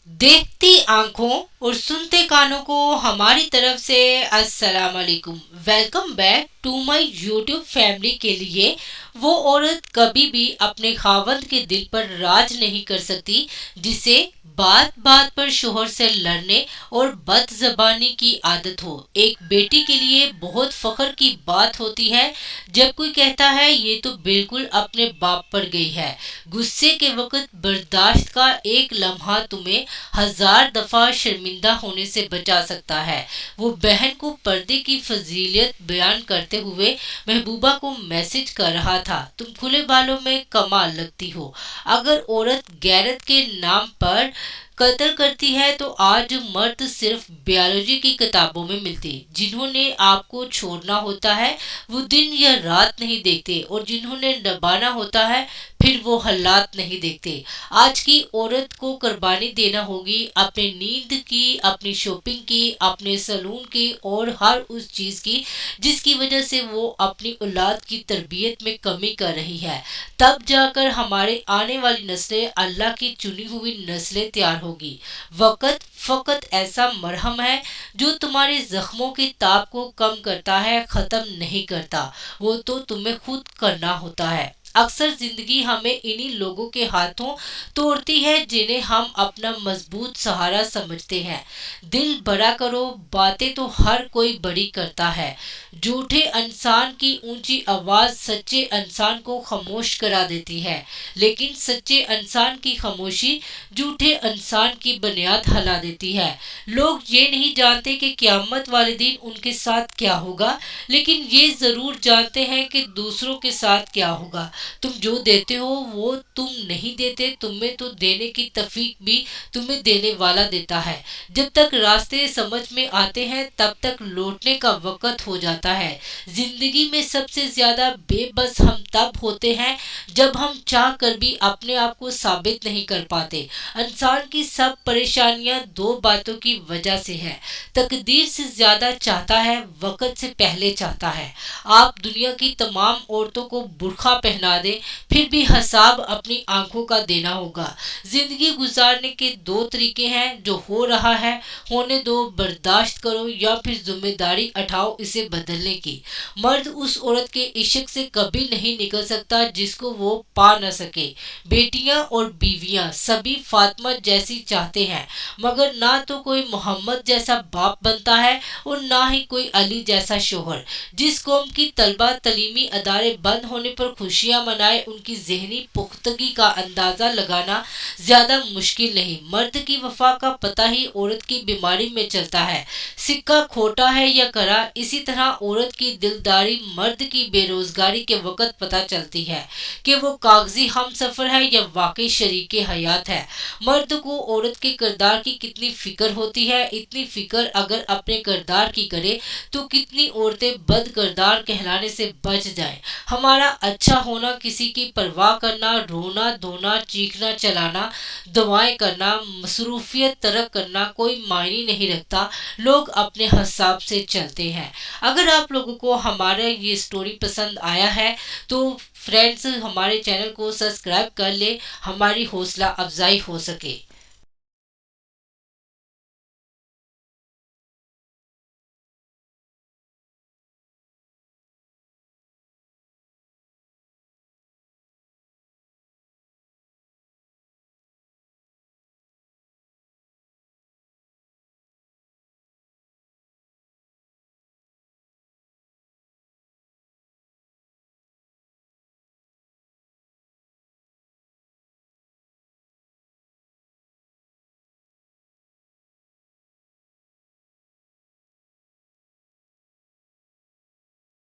देखती आंखों और सुनते कानों को हमारी तरफ से अस्सलाम वालेकुम। Welcome back to my YouTube family. के लिए वो औरत कभी भी अपने खावंद के दिल पर राज नहीं कर सकती जिसे बात बात पर शोहर से लड़ने और बदजबानी की आदत हो। एक बेटी के लिए बहुत फख्र की बात होती है जब कोई कहता है ये तो बिल्कुल अपने बाप पर गई है। गुस्से के वक्त बर्दाश्त का एक लम्हा तुम्हें हजार दफा शर्मिंदा होने से बचा सकता है। वो बहन को पर्दे की फजीलियत बयान करते हुए महबूबा को मैसेज कर रहा था, तुम खुले बालों में कमाल लगती हो। अगर औरत गैरत के नाम पर कत्ल करती है तो आज मर्द सिर्फ बायोलॉजी की किताबों में मिलते। जिन्होंने आपको छोड़ना होता है वो दिन या रात नहीं देखते, और जिन्होंने दबाना होता है फिर वो हालात नहीं देखते। आज की औरत को कुर्बानी देना होगी अपने नींद की, अपनी शॉपिंग की, अपने सलून की और हर उस चीज की जिसकी वजह से वो अपनी औलाद की तरबियत में कमी कर रही है। तब जाकर हमारे आने वाली नस्लें अल्लाह की चुनी हुई नस्लें तैयार होगी। वक़्त फकत ऐसा मरहम है जो तुम्हारे जख्मों के ताप को कम करता है, खत्म नहीं करता। वो तो तुम्हें खुद करना होता है। अक्सर जिंदगी हमें इन्हीं लोगों के हाथों तोड़ती है जिन्हें हम अपना मजबूत सहारा समझते हैं। दिल बड़ा करो, बातें तो हर कोई बड़ी करता है। झूठे इंसान की ऊंची आवाज सच्चे इंसान को खामोश करा देती है, लेकिन सच्चे इंसान की खामोशी झूठे इंसान की बुनियाद हिला देती है। लोग ये नहीं जानते कि क़यामत वाले दिन उनके साथ क्या होगा, लेकिन ये जरूर जानते हैं कि दूसरों के साथ क्या होगा। तुम जो देते हो वो तुम नहीं देते, तुम्हें तो देने की तौफीक भी तुम्हें देने वाला देता है। जब तक रास्ते समझ में आते हैं तब तक लौटने का वक्त हो जाता है। जिंदगी में सबसे ज्यादा बेबस हम तब होते हैं जब हम चाह कर भी अपने आप को साबित नहीं कर पाते। इंसान की सब परेशानियां दो बातों की वजह से है। तकदीर से ज्यादा चाहता है, वक्त से पहले चाहता है। आप दुनिया की तमाम औरतों को बुर्खा पहना दे फिर भी हिसाब अपनी आंखों का देना होगा। जिंदगी गुजारने के दो तरीके हैं, जो हो रहा है होने दो, बर्दाश्त करो या फिर जिम्मेदारी उठाओ इसे बदलने की। मर्द उस औरत के इश्क से कभी नहीं निकल सकता जिसको वो पा न सके। बेटियां और बीवियां सभी फातिमा जैसी चाहते हैं, मगर ना तो कोई मोहम्मद जैसा बाप बनता है और ना ही कोई अली जैसा शोहर। जिस कौम की तलबा तलीमी अदारे बंद होने पर खुशियां मनाए, उनकी जहनी पुख्तगी का अंदाजा लगाना ज्यादा मुश्किल नहीं। मर्द की वफा का पता ही औरत की बीमारी में चलता है। सिक्का खोटा है या करा, इसी तरह औरत की दिलदारी मर्द की बेरोजगारी के वक्त पता चलती है कि वो कागजी हम सफर है या वाकई शरीके हयात है। मर्द को औरत के किरदार की कितनी फिक्र होती है, इतनी फिक्र अगर अपने किरदार की करे तो कितनी औरतें बद किरदार कहलाने से बच जाएं। हमारा अच्छा होना, किसी की परवाह करना, रोना धोना, चीखना चलाना, दवाएं करना, मसरूफियत तरक करना कोई मायने नहीं रखता। लोग अपने हिसाब से चलते हैं। अगर आप लोगों को हमारा ये स्टोरी पसंद आया है तो फ्रेंड्स हमारे चैनल को सब्सक्राइब कर ले, हमारी हौसला अफजाई हो सके।